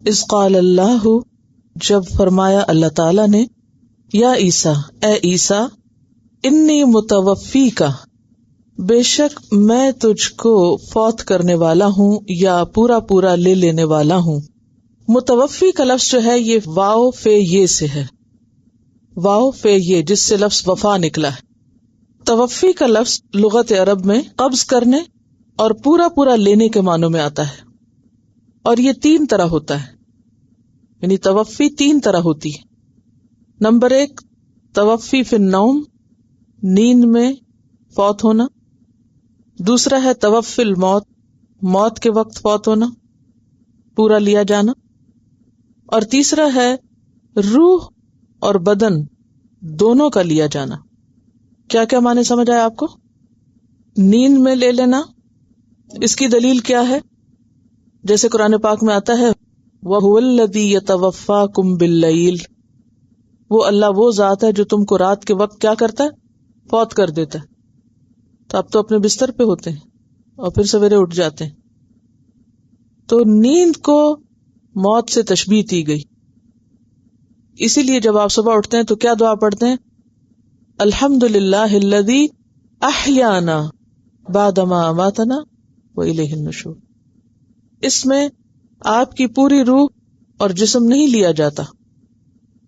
اذ قال اللہ، جب فرمایا اللہ تعالی نے، یا عیسیٰ، اے عیسیٰ، انی متوفی کا، بے شک میں تجھ کو فوت کرنے والا ہوں یا پورا پورا لے لینے والا ہوں. متوفی کا لفظ جو ہے یہ واو فے یہ سے ہے، واو فے یہ، جس سے لفظ وفا نکلا ہے. توفی کا لفظ لغت عرب میں قبض کرنے اور پورا پورا لینے کے معنوں میں آتا ہے، اور یہ 3 طرح ہوتا ہے. یعنی توفی 3 طرح ہوتی ہے. نمبر 1 توفی فی النوم، نیند میں فوت ہونا. دوسرا ہے توفی الموت، موت کے وقت فوت ہونا، پورا لیا جانا. اور تیسرا ہے روح اور بدن دونوں کا لیا جانا. کیا کیا معنی سمجھ آیا آپ کو؟ نیند میں لے لینا، اس کی دلیل کیا ہے؟ جیسے قرآن پاک میں آتا ہے وَهُوَ الَّذِي يَتَوَفَّاكُمْ بِاللَّيْلِ، وہ اللہ وہ ذات ہے جو تم کو رات کے وقت کیا کرتا ہے؟ فوت کر دیتا ہے. تو آپ تو اپنے بستر پہ ہوتے ہیں اور پھر سویرے اٹھ جاتے ہیں. تو نیند کو موت سے تشبیہ دی گئی. اسی لیے جب آپ صبح اٹھتے ہیں تو کیا دعا پڑھتے ہیں؟ الحمدللہ الذی احیانا بعد ما اماتنا والیہ النشور. اس میں آپ کی پوری روح اور جسم نہیں لیا جاتا،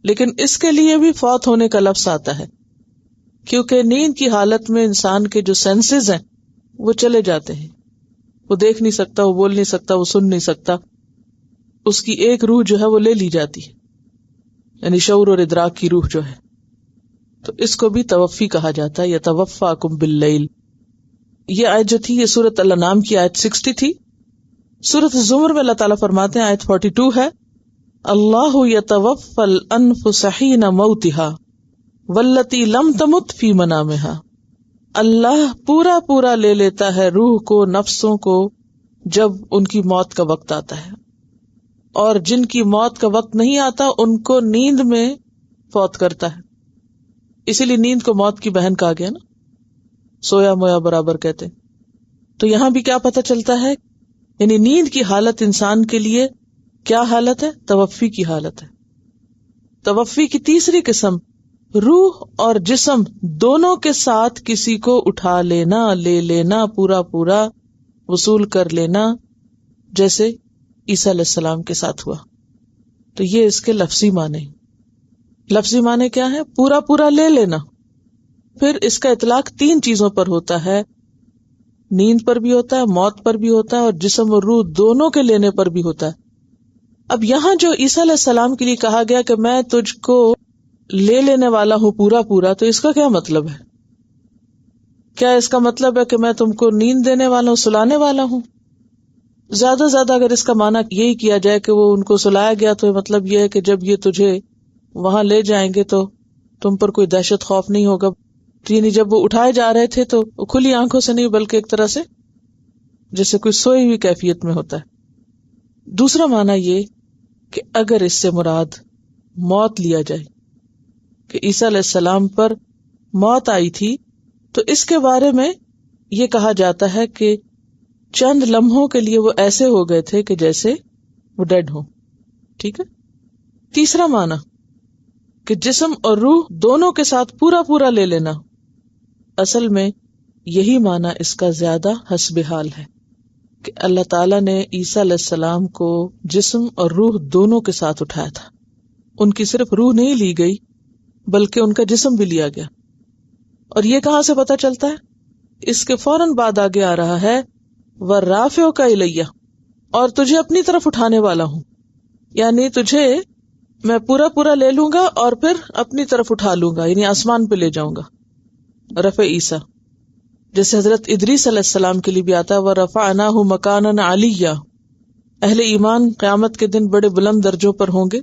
لیکن اس کے لیے بھی فوت ہونے کا لفظ آتا ہے، کیونکہ نیند کی حالت میں انسان کے جو سینسز ہیں وہ چلے جاتے ہیں. وہ دیکھ نہیں سکتا، وہ بول نہیں سکتا، وہ سن نہیں سکتا. اس کی ایک روح جو ہے وہ لے لی جاتی ہے، یعنی شعور اور ادراک کی روح جو ہے. تو اس کو بھی توفی کہا جاتا ہے، یتوفاکم باللیل. یہ آیت جو تھی یہ سورۃ الانعام کی آیت 60 تھی. سورۃ الزمر میں اللہ تعالیٰ فرماتے ہیں، آیت 42 ہے، اللہ یتوفی الانفس حین موتها واللتی لم تمت فی منامہا. اللہ پورا پورا لے لیتا ہے روح کو، نفسوں کو، جب ان کی موت کا وقت آتا ہے، اور جن کی موت کا وقت نہیں آتا ان کو نیند میں فوت کرتا ہے. اسی لیے نیند کو موت کی بہن کہا گیا نا، سویا مویا برابر کہتے. تو یہاں بھی کیا پتہ چلتا ہے، یعنی نیند کی حالت انسان کے لیے کیا حالت ہے؟ توفی کی حالت ہے. توفی کی تیسری قسم روح اور جسم دونوں کے ساتھ کسی کو اٹھا لینا، لے لینا، پورا پورا وصول کر لینا، جیسے عیسیٰ علیہ السلام کے ساتھ ہوا. تو یہ اس کے لفظی معنی. لفظی معنی کیا ہے؟ پورا پورا لے لینا. پھر اس کا اطلاق 3 چیزوں پر ہوتا ہے، نیند پر بھی ہوتا ہے، موت پر بھی ہوتا ہے، اور جسم اور روح دونوں کے لینے پر بھی ہوتا ہے. اب یہاں جو عیسیٰ علیہ السلام کے لیے کہا گیا کہ میں تجھ کو لے لینے والا ہوں پورا پورا، تو اس کا کیا مطلب ہے؟ کیا اس کا مطلب ہے کہ میں تم کو نیند دینے والا ہوں، سلانے والا ہوں؟ زیادہ زیادہ اگر اس کا معنی یہی کیا جائے کہ وہ ان کو سلایا گیا، تو مطلب یہ ہے کہ جب یہ تجھے وہاں لے جائیں گے تو تم پر کوئی دہشت خوف نہیں ہوگا. یعنی جب وہ اٹھائے جا رہے تھے تو کھلی آنکھوں سے نہیں، بلکہ ایک طرح سے جیسے کوئی سوئی ہوئی کیفیت میں ہوتا ہے. دوسرا معنی یہ کہ اگر اس سے مراد موت لیا جائے کہ عیسیٰ علیہ السلام پر موت آئی تھی، تو اس کے بارے میں یہ کہا جاتا ہے کہ چند لمحوں کے لیے وہ ایسے ہو گئے تھے کہ جیسے وہ ڈیڈ ہوں. ٹھیک ہے. تیسرا معنی کہ جسم اور روح دونوں کے ساتھ پورا پورا لے لینا. اصل میں یہی معنی اس کا زیادہ حسب حال ہے کہ اللہ تعالیٰ نے عیسیٰ علیہ السلام کو جسم اور روح دونوں کے ساتھ اٹھایا تھا. ان کی صرف روح نہیں لی گئی بلکہ ان کا جسم بھی لیا گیا. اور یہ کہاں سے پتہ چلتا ہے؟ اس کے فوراً بعد آگے آ رہا ہے وَرَافِعُكَ إِلَيَّ، اور تجھے اپنی طرف اٹھانے والا ہوں. یعنی تجھے میں پورا پورا لے لوں گا اور پھر اپنی طرف اٹھا لوں گا، یعنی آسمان پہ لے جاؤں گا. رفع عیسیٰ جیسے حضرت ادریس علیہ السلام کے لیے بھی آتا ہے وَرَفَعْنَاهُ مَكَانًا عَلِيًّا. اہل ایمان قیامت کے دن بڑے بلند درجوں پر ہوں گے.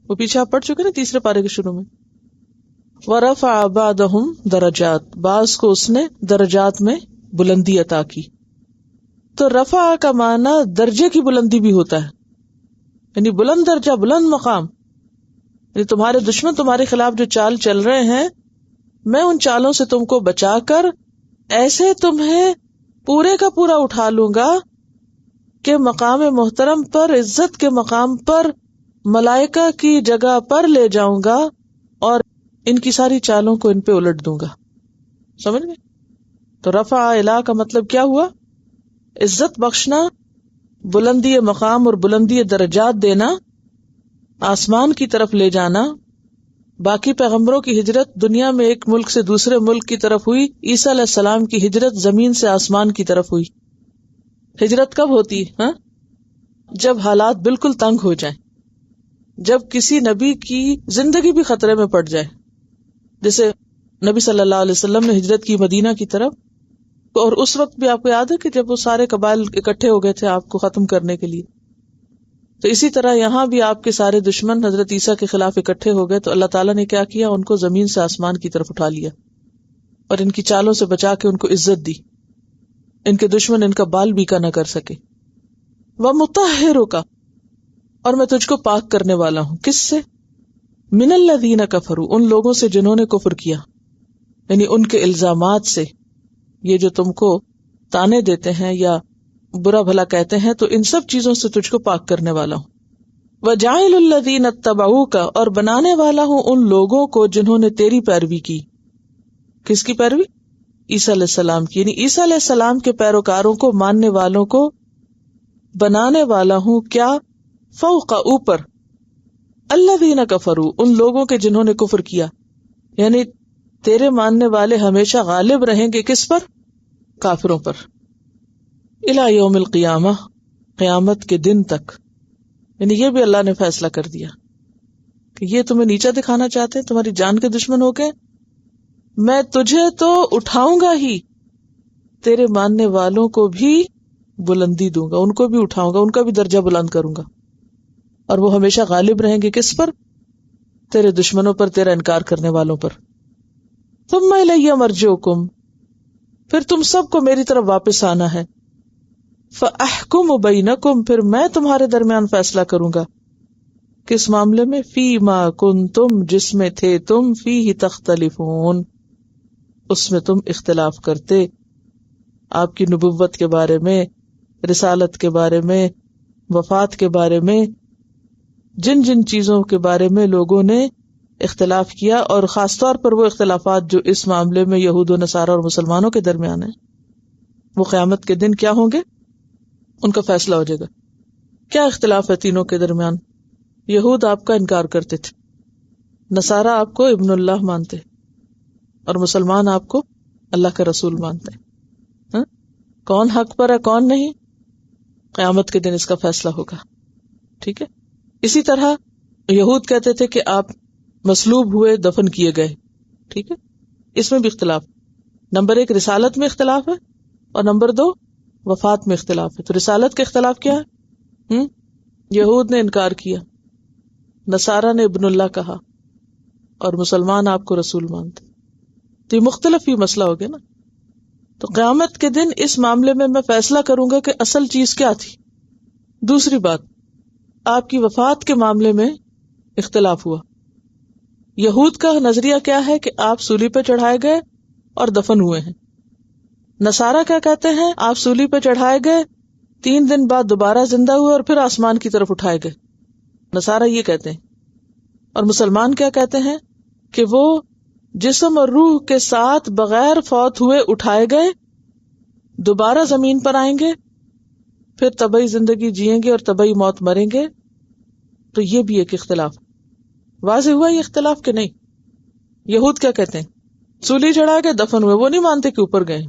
وہ پیچھے آپ پڑھ چکے نا 3 پارے کے شروع میں. وَرَفَعَ بَعْضَهُمْ درجات، بعض کو اس نے درجات میں بلندی عطا کی. تو رفع کا معنی درجے کی بلندی بھی ہوتا ہے، یعنی بلند درجہ، بلند مقام. یعنی تمہارے دشمن تمہارے خلاف جو چال چل رہے ہیں، میں ان چالوں سے تم کو بچا کر ایسے تمہیں پورے کا پورا اٹھا لوں گا کے مقام محترم پر، عزت کے مقام پر، ملائکہ کی جگہ پر لے جاؤں گا اور ان کی ساری چالوں کو ان پہ الٹ دوں گا. سمجھ گئے؟ تو رفع اعلی کا مطلب کیا ہوا؟ عزت بخشنا، بلندی مقام اور بلندی درجات دینا، آسمان کی طرف لے جانا. باقی پیغمبروں کی ہجرت دنیا میں ایک ملک سے دوسرے ملک کی طرف ہوئی، عیسیٰ علیہ السلام کی ہجرت زمین سے آسمان کی طرف ہوئی. ہجرت کب ہوتی ہے؟ جب حالات بالکل تنگ ہو جائیں، جب کسی نبی کی زندگی بھی خطرے میں پڑ جائے. جیسے نبی صلی اللہ علیہ وسلم نے ہجرت کی مدینہ کی طرف، اور اس وقت بھی آپ کو یاد ہے کہ جب وہ سارے قبائل اکٹھے ہو گئے تھے آپ کو ختم کرنے کے لیے. تو اسی طرح یہاں بھی آپ کے سارے دشمن حضرت عیسیٰ کے خلاف اکٹھے ہو گئے، تو اللہ تعالیٰ نے کیا کیا؟ ان کو زمین سے آسمان کی طرف اٹھا لیا اور ان کی چالوں سے بچا کے ان کو عزت دی. ان کے دشمن ان کا بال بیکا نہ کر سکے. وَمُطَهِّرُكَ، اور میں تجھ کو پاک کرنے والا ہوں. کس سے؟ من الذین کفروا، ان لوگوں سے جنہوں نے کفر کیا، یعنی ان کے الزامات سے. یہ جو تم کو تانے دیتے ہیں یا برا بھلا کہتے ہیں، تو ان سب چیزوں سے تجھ کو پاک کرنے والا ہوں. وَجَاعِلُ الَّذِينَ اتَّبَعُوكَ، اور بنانے والا ہوں ان لوگوں کو جنہوں نے تیری پیروی کی. کس کی پیروی؟ عیسیٰ علیہ السلام کی. یعنی عیسیٰ علیہ السلام کے پیروکاروں کو، ماننے والوں کو بنانے والا ہوں. کیا؟ فوق، اوپر، الذین کفروا، ان لوگوں کے جنہوں نے کفر کیا. یعنی تیرے ماننے والے ہمیشہ غالب رہیں گے کس پر؟ کافروں پر. الی یوم القیامہ، قیامت کے دن تک. یعنی یہ بھی اللہ نے فیصلہ کر دیا کہ یہ تمہیں نیچا دکھانا چاہتے ہیں، تمہاری جان کے دشمن ہو گئے، میں تجھے تو اٹھاؤں گا ہی، تیرے ماننے والوں کو بھی بلندی دوں گا، ان کو بھی اٹھاؤں گا، ان کا بھی درجہ بلند کروں گا، اور وہ ہمیشہ غالب رہیں گے کس پر؟ تیرے دشمنوں پر، تیرا انکار کرنے والوں پر. ثم الی مرجعکم، پھر تم سب کو میری طرف واپس آنا ہے. فاحکم بینکم، پھر میں تمہارے درمیان فیصلہ کروں گا. کس معاملے میں؟ فی ما کنتم، جس میں تھے تم، فیہ تختلفون، اس میں تم اختلاف کرتے. آپ کی نبوت کے بارے میں، رسالت کے بارے میں، وفات کے بارے میں، جن جن چیزوں کے بارے میں لوگوں نے اختلاف کیا، اور خاص طور پر وہ اختلافات جو اس معاملے میں یہود و نصارہ اور مسلمانوں کے درمیان ہیں، وہ قیامت کے دن کیا ہوں گے؟ ان کا فیصلہ ہو جائے گا. کیا اختلاف ہے تینوں کے درمیان؟ یہود آپ کا انکار کرتے تھے، نصارہ آپ کو ابن اللہ مانتے، اور مسلمان آپ کو اللہ کا رسول مانتے. کون حق پر ہے کون نہیں؟ قیامت کے دن اس کا فیصلہ ہوگا. ٹھیک ہے. اسی طرح یہود کہتے تھے کہ آپ مصلوب ہوئے، دفن کیے گئے. ٹھیک ہے. اس میں بھی اختلاف. نمبر 1 رسالت میں اختلاف ہے، اور نمبر 2 وفات میں اختلاف ہے. تو رسالت کا اختلاف کیا ہے؟ یہود نے انکار کیا، نصارہ نے ابن اللہ کہا، اور مسلمان آپ کو رسول مانتے. تو یہ مختلف ہی مسئلہ ہو گیا نا. تو قیامت کے دن اس معاملے میں فیصلہ کروں گا کہ اصل چیز کیا تھی. دوسری بات، آپ کی وفات کے معاملے میں اختلاف ہوا. یہود کا نظریہ کیا ہے کہ آپ سولی پہ چڑھائے گئے اور دفن ہوئے ہیں. نصارہ کیا کہتے ہیں؟ آپ سولی پہ چڑھائے گئے، 3 دن بعد دوبارہ زندہ ہوئے اور پھر آسمان کی طرف اٹھائے گئے. نصارہ یہ کہتے ہیں. اور مسلمان کیا کہتے ہیں؟ کہ وہ جسم اور روح کے ساتھ بغیر فوت ہوئے اٹھائے گئے، دوبارہ زمین پر آئیں گے، پھر طبعی زندگی جئیں گے اور طبعی موت مریں گے. تو یہ بھی ایک اختلاف. واضح ہوا یہ اختلاف کہ نہیں؟ یہود کیا کہتے ہیں؟ سولی چڑھا کے دفن ہوئے، وہ نہیں مانتے کہ اوپر گئے.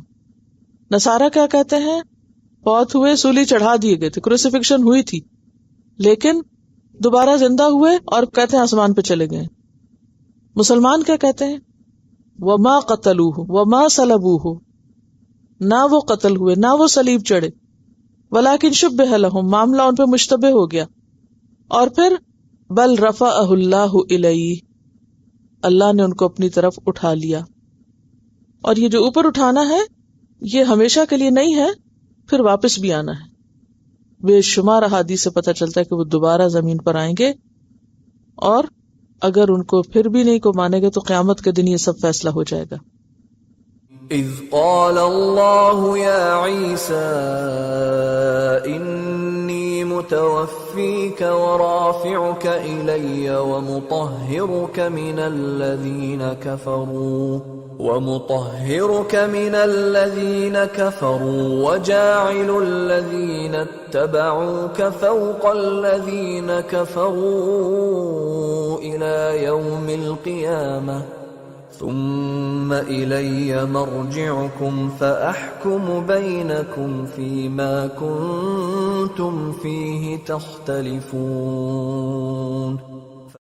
نصارہ کیا کہتے ہیں؟ فوت ہوئے، سولی چڑھا دیے گئے تھے، کروسیفکشن ہوئی تھی، لیکن دوبارہ زندہ ہوئے اور کہتے ہیں آسمان پہ چلے گئے. مسلمان کیا کہتے ہیں؟ وما قتلوہ وما صلبوہ، نہ وہ قتل ہوئے نہ وہ صلیب چڑھے، ولکن شبہ لہم، معاملہ ان پہ مشتبہ ہو گیا. اور پھر بل رفعہ اللہ الیہ، اللہ نے ان کو اپنی طرف اٹھا لیا. اور یہ جو اوپر اٹھانا ہے یہ ہمیشہ کے لیے نہیں ہے، پھر واپس بھی آنا ہے. بے شمار احادیث سے پتہ چلتا ہے کہ وہ دوبارہ زمین پر آئیں گے، اور اگر ان کو پھر بھی نہیں کو مانے گے تو قیامت کے دن یہ سب فیصلہ ہو جائے گا. اذ قال اللہ یا عیسیٰ متوفيك ورافعك إلي ومطهرك من الذين كفروا وجاعل الذين اتبعوك فوق الذين كفروا إلى يوم القيامة ثم إلي مرجعكم فأحكم بينكم فيما كنتم فيه تختلفون